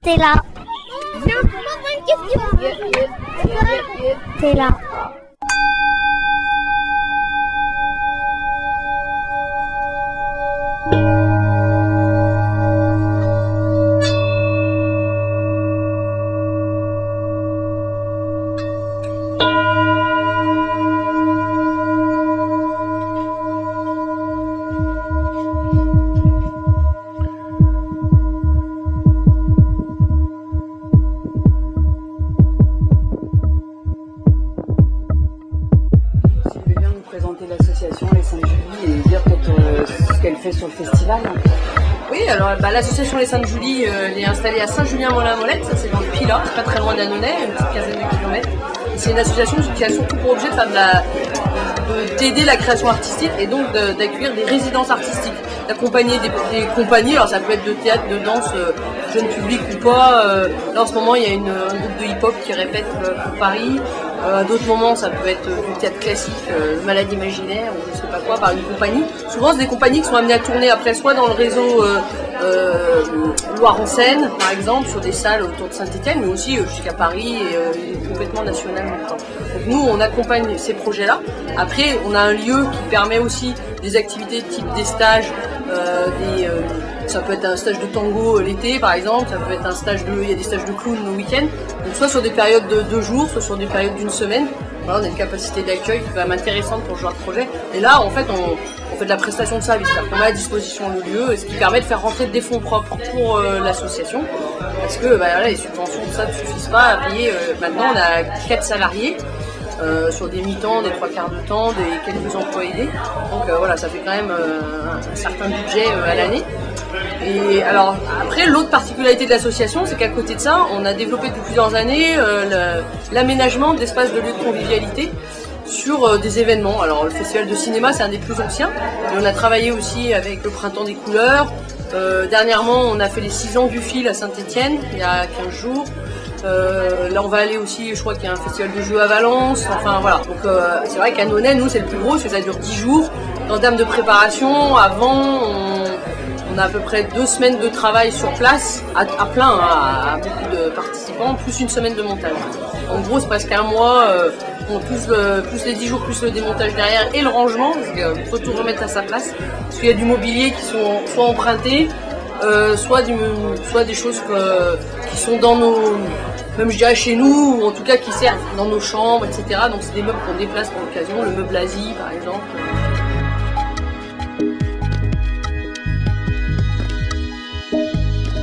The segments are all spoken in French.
T'es là. J'ai encore une question. T'es là. Présenter l'association Les Saintes-Julie et dire peut-être ce qu'elle fait sur le festival. Oui, alors l'association Les Saintes-Julie elle est installée à Saint-Julien-Molin-Molette, ça c'est dans le Pilat, c'est pas très loin d'Annonay, une petite quinzaine de kilomètres. C'est une association qui a surtout pour objet de faire d'aider la création artistique et donc d'accueillir des résidences artistiques, d'accompagner des compagnies, alors ça peut être de théâtre, de danse, jeune public ou pas. Là en ce moment il y a un groupe de hip-hop qui répète pour Paris. À d'autres moments, ça peut être du théâtre classique, Malade imaginaire ou je sais pas quoi, par une compagnie. Souvent, c'est des compagnies qui sont amenées à tourner après, soit dans le réseau Loire-en-Seine, par exemple, sur des salles autour de Saint-Étienne, mais aussi jusqu'à Paris et complètement nationalement. Donc nous, on accompagne ces projets-là. Après, on a un lieu qui permet aussi des activités type des stages, ça peut être un stage de tango l'été par exemple, ça peut être il y a des stages de clown le week-end, donc soit sur des périodes de 2 jours, soit sur des périodes d'une semaine. Voilà, on a une capacité d'accueil qui est quand même intéressante pour ce genre de projet. Et là, en fait, on fait de la prestation de service, c'est-à-dire qu'on met à disposition le lieu, ce qui permet de faire rentrer des fonds propres pour l'association, parce que là, les subventions, tout ça ne suffisent pas à payer. Maintenant, on a 4 salariés. Sur des mi-temps, des 3/4 de temps, des quelques emplois aidés. Donc voilà, ça fait quand même un certain budget à l'année. Et alors après, l'autre particularité de l'association, c'est qu'à côté de ça, on a développé depuis plusieurs années l'aménagement d'espaces de lieux de convivialité sur des événements. Alors le festival de cinéma, c'est un des plus anciens, mais on a travaillé aussi avec le Printemps des couleurs. Dernièrement, on a fait les 6 ans du fil à Saint-Étienne, il y a 15 jours. Là on va aller aussi, je crois qu'il y a un festival de jeux à Valence, enfin voilà. Donc c'est vrai qu'Annonay, nous c'est le plus gros, parce que ça dure 10 jours. En termes de préparation, avant on a à peu près 2 semaines de travail sur place, à plein, à beaucoup de participants, plus une semaine de montage. En gros c'est presque un mois, plus les 10 jours, plus le démontage derrière et le rangement, parce qu'il faut tout remettre à sa place. Parce qu'il y a du mobilier qui sont soit empruntés, soit des choses qui sont dans même je dirais chez nous, ou en tout cas qui servent dans nos chambres, etc. Donc c'est des meubles qu'on déplace pour l'occasion, le meuble Asie par exemple.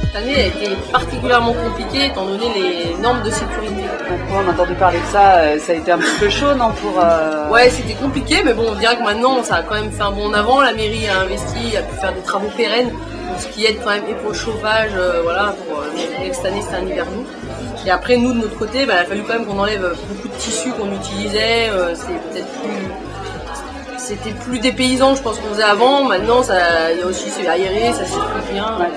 Cette année a été particulièrement compliquée étant donné les normes de sécurité. On a entendu parler de ça, ça a été un petit peu chaud, non Ouais, c'était compliqué, mais bon, on dirait que maintenant ça a quand même fait un bond en avant. La mairie a investi, a pu faire des travaux pérennes, ce qui aide quand même et pour le chauffage, voilà, cette année c'était un hiver doux. Et après nous de notre côté, il a fallu quand même qu'on enlève beaucoup de tissus qu'on utilisait, c'était plus dépaysant je pense qu'on faisait avant, maintenant il y a aussi c'est aéré, ça circule bien. Ouais.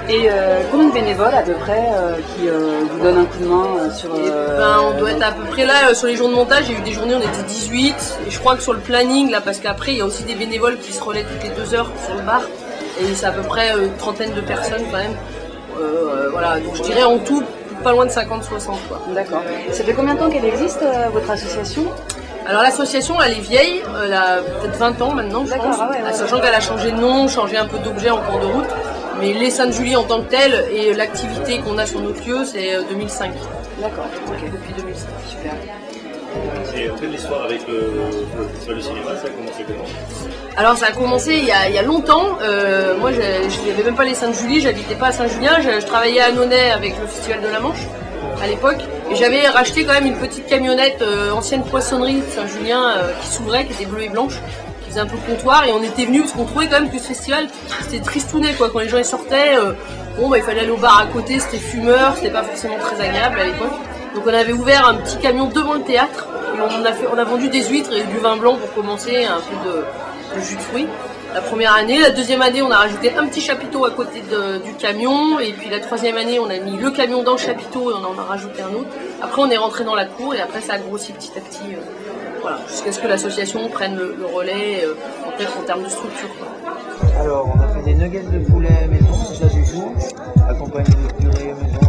Et combien de bénévoles à peu près qui vous donnent un coup de main sur... On doit être à peu près là, sur les jours de montage, j'ai eu des journées, on était 18, et je crois que sur le planning, là, parce qu'après il y a aussi des bénévoles qui se relaient toutes les 2 heures sur le bar, et c'est à peu près une trentaine de personnes quand même. Voilà, donc je dirais en tout, pas loin de 50-60 quoi. D'accord. Ça fait combien de temps qu'elle existe, votre association ? Alors l'association elle est vieille, elle a peut-être 20 ans maintenant je pense, sachant qu'elle a changé de nom, changé un peu d'objet en cours de route, mais les Saintes-Julie en tant que telle et l'activité qu'on a sur notre lieu c'est 2005. D'accord, ok. Depuis 2005. Super. Et quelle est l'histoire avec le festival de cinéma, ça a commencé comment ? Alors ça a commencé il y a longtemps, moi je n'avais même pas les Saintes-Julie, j'habitais pas à Saint-Julien, je travaillais à Annonay avec le festival de la Manche à l'époque, et j'avais racheté quand même une petite camionnette ancienne poissonnerie de Saint-Julien qui s'ouvrait, qui était bleue et blanche, qui faisait un peu comptoir, et on était venus parce qu'on trouvait quand même que ce festival c'était tristounet quoi, quand les gens y sortaient, il fallait aller au bar à côté, c'était fumeur, c'était pas forcément très agréable à l'époque. Donc on avait ouvert un petit camion devant le théâtre, et on a vendu des huîtres et du vin blanc pour commencer, un peu de jus de fruits. La première année, la deuxième année on a rajouté un petit chapiteau à côté du camion, et puis la troisième année on a mis le camion dans le chapiteau et on en a rajouté un autre. Après on est rentré dans la cour et après ça a grossi petit à petit, voilà, jusqu'à ce que l'association prenne le relais en termes de structure quoi. Alors on a fait des nuggets de poulet maison, ça du jour, accompagné de purée maison.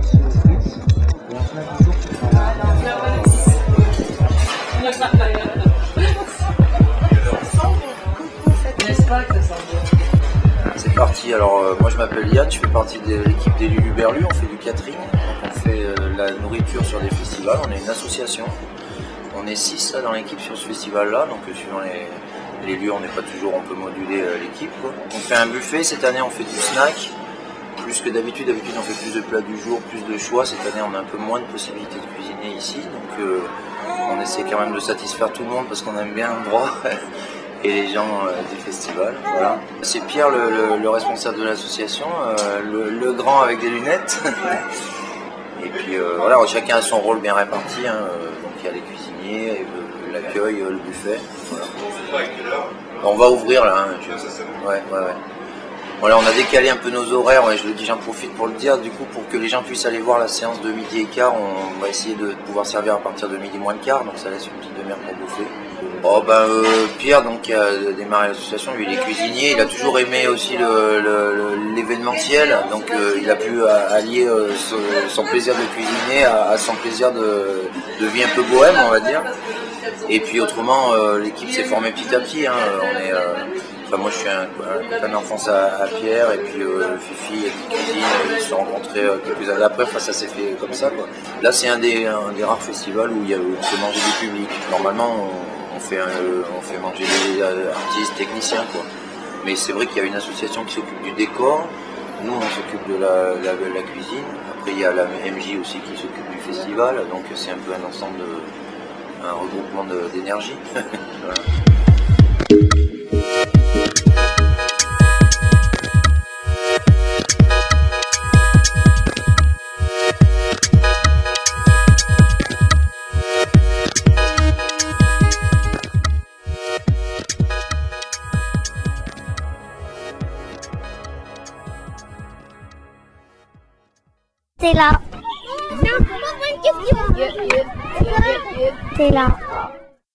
partie, alors moi je m'appelle Yann, je fais partie de l'équipe des Luluberlu, on fait du catering, donc on fait la nourriture sur des festivals, on est une association. On est 6 là, dans l'équipe sur ce festival-là, donc suivant les lieux, on n'est pas toujours, on peut moduler l'équipe. On fait un buffet, cette année on fait du snack, plus que d'habitude. D'habitude on fait plus de plats du jour, plus de choix. Cette année on a un peu moins de possibilités de cuisiner ici, donc on essaie quand même de satisfaire tout le monde parce qu'on aime bien l'endroit et les gens du festival. Voilà. C'est Pierre le responsable de l'association, le grand avec des lunettes. Et puis voilà, chacun a son rôle bien réparti, hein. Donc il y a les cuisiniers, l'accueil, le buffet. Voilà. On va ouvrir là. Hein, ouais. Voilà, on a décalé un peu nos horaires, je le dis, j'en profite pour le dire, du coup pour que les gens puissent aller voir la séance de midi et quart, on va essayer de pouvoir servir à partir de midi moins le quart, donc ça laisse une petite demi-heure pour bouffer. Pierre, donc, qui a démarré l'association, lui il est cuisinier, il a toujours aimé aussi l'événementiel, donc il a pu allier son plaisir de cuisiner à son plaisir de vie un peu bohème, on va dire. Et puis autrement, l'équipe s'est formée petit à petit, hein. Moi je suis un copain d'enfance à Pierre, et puis Fifi qui cuisine, ils se sont rencontrés quelques années après, ça s'est fait comme ça, quoi. Là c'est un des rares festivals où on fait manger du public. Normalement on fait manger des artistes, techniciens, quoi. Mais c'est vrai qu'il y a une association qui s'occupe du décor, nous on s'occupe de la cuisine, après il y a la MJ aussi qui s'occupe du festival, donc c'est un peu un ensemble, un regroupement d'énergie. Voilà. T'es là. J'ai encore une question. T'es là.